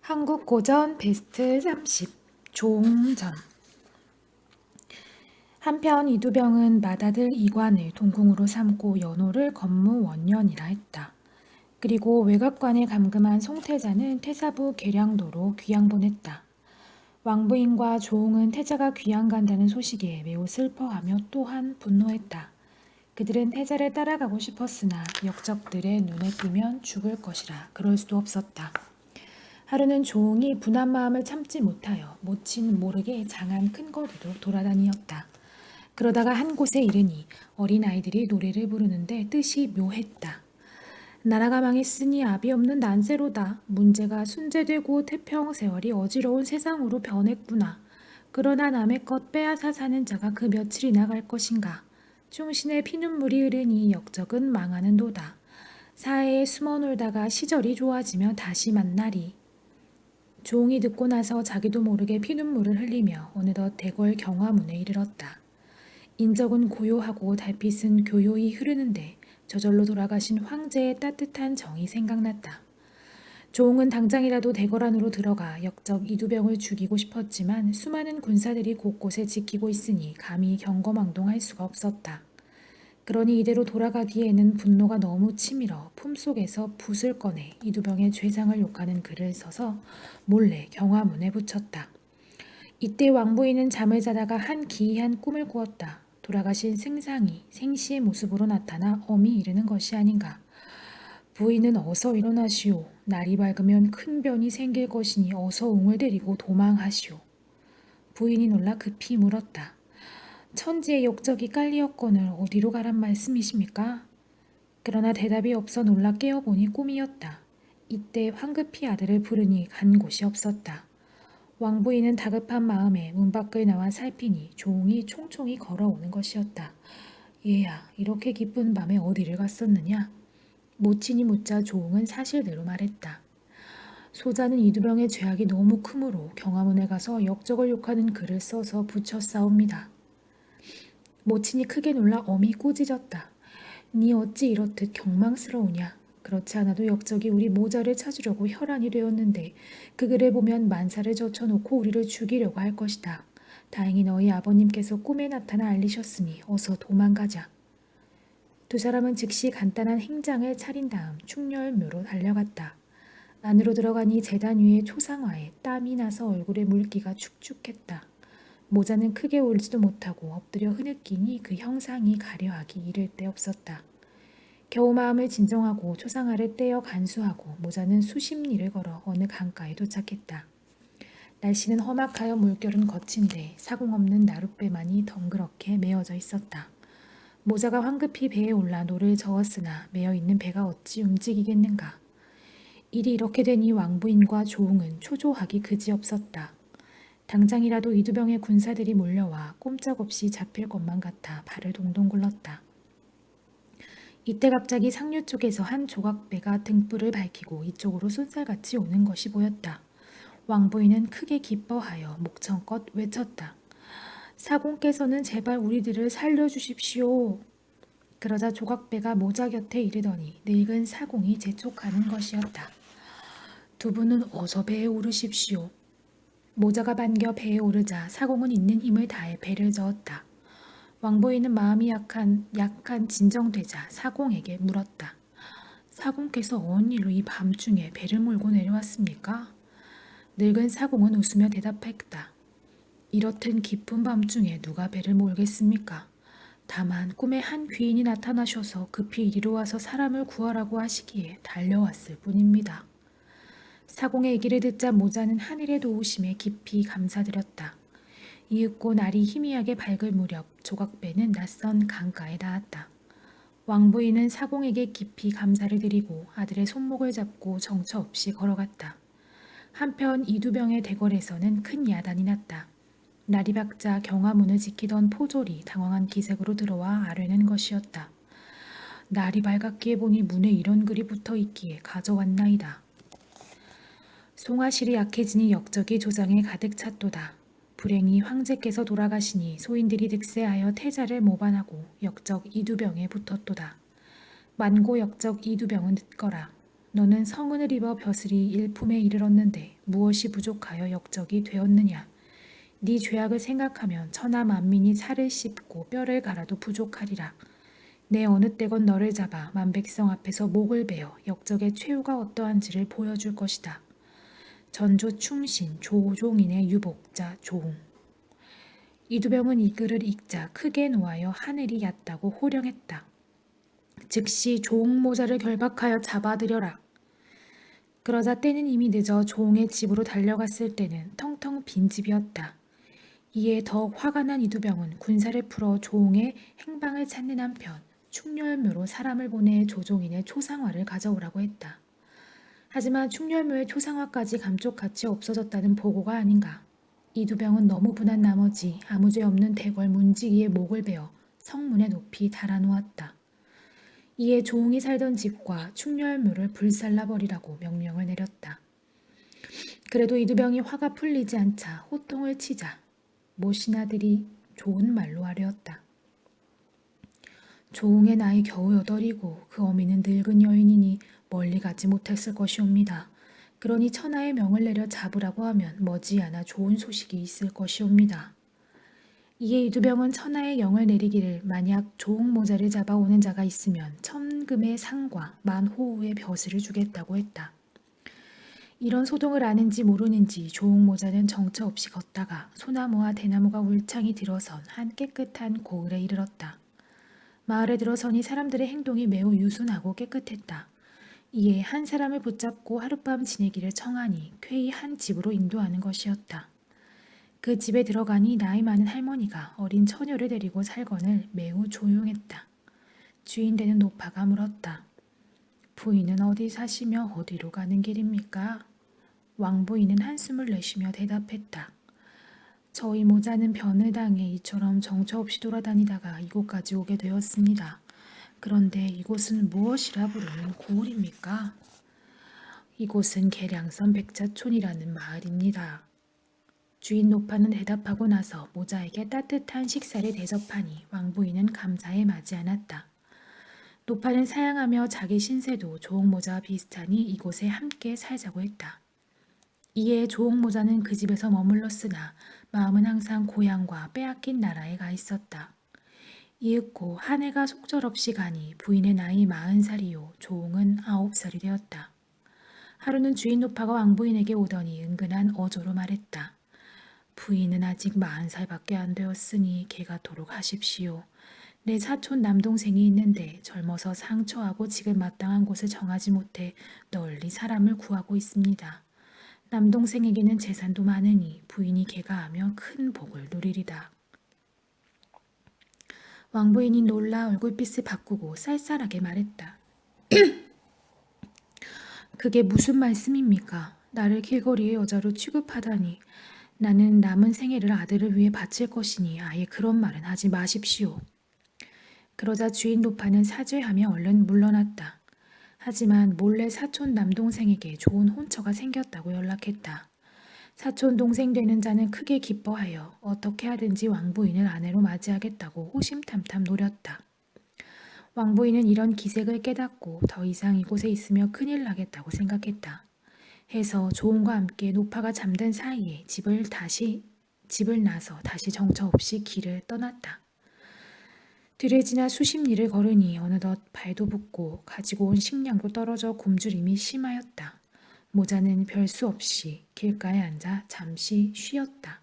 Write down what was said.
한국 고전 베스트 30 조옹전. 한편 이두병은 맏아들 이관을 동궁으로 삼고 연호를 건무원년이라 했다. 그리고 외갑관에 감금한 송태자는 태사부 계량도로 귀양 보냈다. 왕부인과 조옹은 태자가 귀양 간다는 소식에 매우 슬퍼하며 또한 분노했다. 그들은 태자를 따라가고 싶었으나 역적들의 눈에 띄면 죽을 것이라 그럴 수도 없었다. 하루는 조옹이 분한 마음을 참지 못하여 모친 모르게 장안 큰 거리로 돌아다니었다. 그러다가 한 곳에 이르니 어린아이들이 노래를 부르는데 뜻이 묘했다. 나라가 망했으니 아비 없는 난세로다. 문제가 순제되고 태평 세월이 어지러운 세상으로 변했구나. 그러나 남의 것 빼앗아 사는 자가 그 며칠이나 갈 것인가. 충신의 피눈물이 흐르니 역적은 망하는도다. 사해에 숨어 놀다가 시절이 좋아지면 다시 만나리. 조옹이 듣고 나서 자기도 모르게 피눈물을 흘리며 어느덧 대궐 경화문에 이르렀다. 인적은 고요하고 달빛은 교요히 흐르는데 저절로 돌아가신 황제의 따뜻한 정이 생각났다. 조옹은 당장이라도 대궐 안으로 들어가 역적 이두병을 죽이고 싶었지만 수많은 군사들이 곳곳에 지키고 있으니 감히 경거망동할 수가 없었다. 그러니 이대로 돌아가기에는 분노가 너무 치밀어 품속에서 붓을 꺼내 이두병의 죄상을 욕하는 글을 써서 몰래 경화문에 붙였다. 이때 왕부인은 잠을 자다가 한 기이한 꿈을 꾸었다. 돌아가신 승상이 생시의 모습으로 나타나 엄히 이르는 것이 아닌가. 부인은 어서 일어나시오. 날이 밝으면 큰 변이 생길 것이니 어서 웅을 데리고 도망하시오. 부인이 놀라 급히 물었다. 천지의 역적이 깔리었거늘 어디로 가란 말씀이십니까? 그러나 대답이 없어 놀라 깨어보니 꿈이었다. 이때 황급히 아들을 부르니 간 곳이 없었다. 왕부인은 다급한 마음에 문 밖을 나와 살피니 조옹이 총총히 걸어오는 것이었다. 얘야, 이렇게 기쁜 밤에 어디를 갔었느냐? 모친이 묻자 조옹은 사실대로 말했다. 소자는 이두병의 죄악이 너무 크므로 경화문에 가서 역적을 욕하는 글을 써서 붙였사옵니다. 모친이 크게 놀라 엄히 꾸짖었다. 니 어찌 이렇듯 경망스러우냐. 그렇지 않아도 역적이 우리 모자를 찾으려고 혈안이 되었는데 그 글을 보면 만사를 젖혀놓고 우리를 죽이려고 할 것이다. 다행히 너희 아버님께서 꿈에 나타나 알리셨으니 어서 도망가자. 두 사람은 즉시 간단한 행장을 차린 다음 충렬묘로 달려갔다. 안으로 들어가니 제단 위의 초상화에 땀이 나서 얼굴에 물기가 축축했다. 모자는 크게 올지도 못하고 엎드려 흐느끼니 그 형상이 가려하기 이를 데 없었다. 겨우 마음을 진정하고 초상화를 떼어 간수하고 모자는 수십 리를 걸어 어느 강가에 도착했다. 날씨는 험악하여 물결은 거친데 사공 없는 나룻배만이 덩그렇게 메어져 있었다. 모자가 황급히 배에 올라 노를 저었으나 메어있는 배가 어찌 움직이겠는가. 일이 이렇게 되니 왕부인과 조옹은 초조하기 그지없었다. 당장이라도 이두병의 군사들이 몰려와 꼼짝없이 잡힐 것만 같아 발을 동동 굴렀다. 이때 갑자기 상류 쪽에서 한 조각배가 등불을 밝히고 이쪽으로 쏜살같이 오는 것이 보였다. 왕부인은 크게 기뻐하여 목청껏 외쳤다. 사공께서는 제발 우리들을 살려주십시오. 그러자 조각배가 모자 곁에 이르더니 늙은 사공이 재촉하는 것이었다. 두 분은 어서 배에 오르십시오. 모자가 반겨 배에 오르자 사공은 있는 힘을 다해 배를 저었다. 왕부인은 마음이 약한 진정되자 사공에게 물었다. 사공께서 어느 일로 이 밤중에 배를 몰고 내려왔습니까? 늙은 사공은 웃으며 대답했다. 이렇든 깊은 밤중에 누가 배를 몰겠습니까? 다만 꿈에 한 귀인이 나타나셔서 급히 이리로 와서 사람을 구하라고 하시기에 달려왔을 뿐입니다. 사공의 얘기를 듣자 모자는 하늘의 도우심에 깊이 감사드렸다. 이윽고 날이 희미하게 밝을 무렵 조각배는 낯선 강가에 닿았다. 왕부인은 사공에게 깊이 감사를 드리고 아들의 손목을 잡고 정처 없이 걸어갔다. 한편 이두병의 대궐에서는 큰 야단이 났다. 날이 밝자 경화문을 지키던 포졸이 당황한 기색으로 들어와 아뢰는 것이었다. 날이 밝았기에 보니 문에 이런 글이 붙어 있기에 가져왔나이다. 송화실이 약해지니 역적이 조장에 가득 찼도다. 불행히 황제께서 돌아가시니 소인들이 득세하여 태자를 모반하고 역적 이두병에 붙었도다. 만고 역적 이두병은 듣거라. 너는 성은을 입어 벼슬이 일품에 이르렀는데 무엇이 부족하여 역적이 되었느냐? 네 죄악을 생각하면 천하 만민이 살을 씹고 뼈를 갈아도 부족하리라. 내 어느 때건 너를 잡아 만백성 앞에서 목을 베어 역적의 최후가 어떠한지를 보여줄 것이다. 전조 충신 조종인의 유복자 조웅. 이두병은 이 글을 읽자 크게 노하여 하늘이 얕다고 호령했다. 즉시 조웅 모자를 결박하여 잡아들여라. 그러자 때는 이미 늦어 조웅의 집으로 달려갔을 때는 텅텅 빈 집이었다. 이에 더욱 화가 난 이두병은 군사를 풀어 조웅의 행방을 찾는 한편 충렬묘로 사람을 보내 조종인의 초상화를 가져오라고 했다. 하지만 충렬묘의 초상화까지 감쪽같이 없어졌다는 보고가 아닌가. 이두병은 너무 분한 나머지 아무 죄 없는 대궐 문지기의 목을 베어 성문에 높이 달아놓았다. 이에 조웅이 살던 집과 충렬묘를 불살라버리라고 명령을 내렸다. 그래도 이두병이 화가 풀리지 않자 호통을 치자 모 신하들이 좋은 말로 아뢰었다. 조웅의 나이 겨우 8이고 그 어미는 늙은 여인이니 멀리 가지 못했을 것이옵니다. 그러니 천하의 명을 내려 잡으라고 하면 머지않아 좋은 소식이 있을 것이옵니다. 이에 이두병은 천하의 영을 내리기를 만약 조웅 모자를 잡아오는 자가 있으면 1000금의 상과 10,000호우의 벼슬을 주겠다고 했다. 이런 소동을 아는지 모르는지 조웅 모자는 정처 없이 걷다가 소나무와 대나무가 울창이 들어선 한 깨끗한 고을에 이르렀다. 마을에 들어서니 사람들의 행동이 매우 유순하고 깨끗했다. 이에 한 사람을 붙잡고 하룻밤 지내기를 청하니 쾌히 한 집으로 인도하는 것이었다. 그 집에 들어가니 나이 많은 할머니가 어린 처녀를 데리고 살거늘 매우 조용했다. 주인 되는 노파가 물었다. 부인은 어디 사시며 어디로 가는 길입니까? 왕부인은 한숨을 내쉬며 대답했다. 저희 모자는 변을 당해 이처럼 정처 없이 돌아다니다가 이곳까지 오게 되었습니다. 그런데 이곳은 무엇이라 부르는 고을입니까? 이곳은 계량선 백자촌이라는 마을입니다. 주인 노파는 대답하고 나서 모자에게 따뜻한 식사를 대접하니 왕부인은 감사에 마지 않았다. 노파는 사양하며 자기 신세도 조옥모자와 비슷하니 이곳에 함께 살자고 했다. 이에 조옥모자는 그 집에서 머물렀으나 마음은 항상 고향과 빼앗긴 나라에 가 있었다. 이윽고 한 해가 속절없이 가니 부인의 나이 40살이요 조옥은 9살이 되었다. 하루는 주인 노파가 왕부인에게 오더니 은근한 어조로 말했다. 부인은 아직 40살밖에 안 되었으니 개가도록 하십시오. 내 사촌 남동생이 있는데 젊어서 상처하고 지금 마땅한 곳을 정하지 못해 널리 사람을 구하고 있습니다. 남동생에게는 재산도 많으니 부인이 개가하며 큰 복을 누리리다. 왕부인이 놀라 얼굴빛을 바꾸고 쌀쌀하게 말했다. 그게 무슨 말씀입니까? 나를 길거리의 여자로 취급하다니. 나는 남은 생애를 아들을 위해 바칠 것이니 아예 그런 말은 하지 마십시오. 그러자 주인 노파는 사죄하며 얼른 물러났다. 하지만 몰래 사촌 남동생에게 좋은 혼처가 생겼다고 연락했다. 사촌 동생 되는 자는 크게 기뻐하여 어떻게 하든지 왕부인을 아내로 맞이하겠다고 호심탐탐 노렸다. 왕부인은 이런 기색을 깨닫고 더 이상 이곳에 있으며 큰일 나겠다고 생각했다. 해서 조홍과 함께 노파가 잠든 사이에 집을 나서 다시 정처 없이 길을 떠났다. 들을 지나 수십 리를 걸으니 어느덧 발도 붓고 가지고 온 식량도 떨어져 굶주림이 심하였다. 모자는 별 수 없이 길가에 앉아 잠시 쉬었다.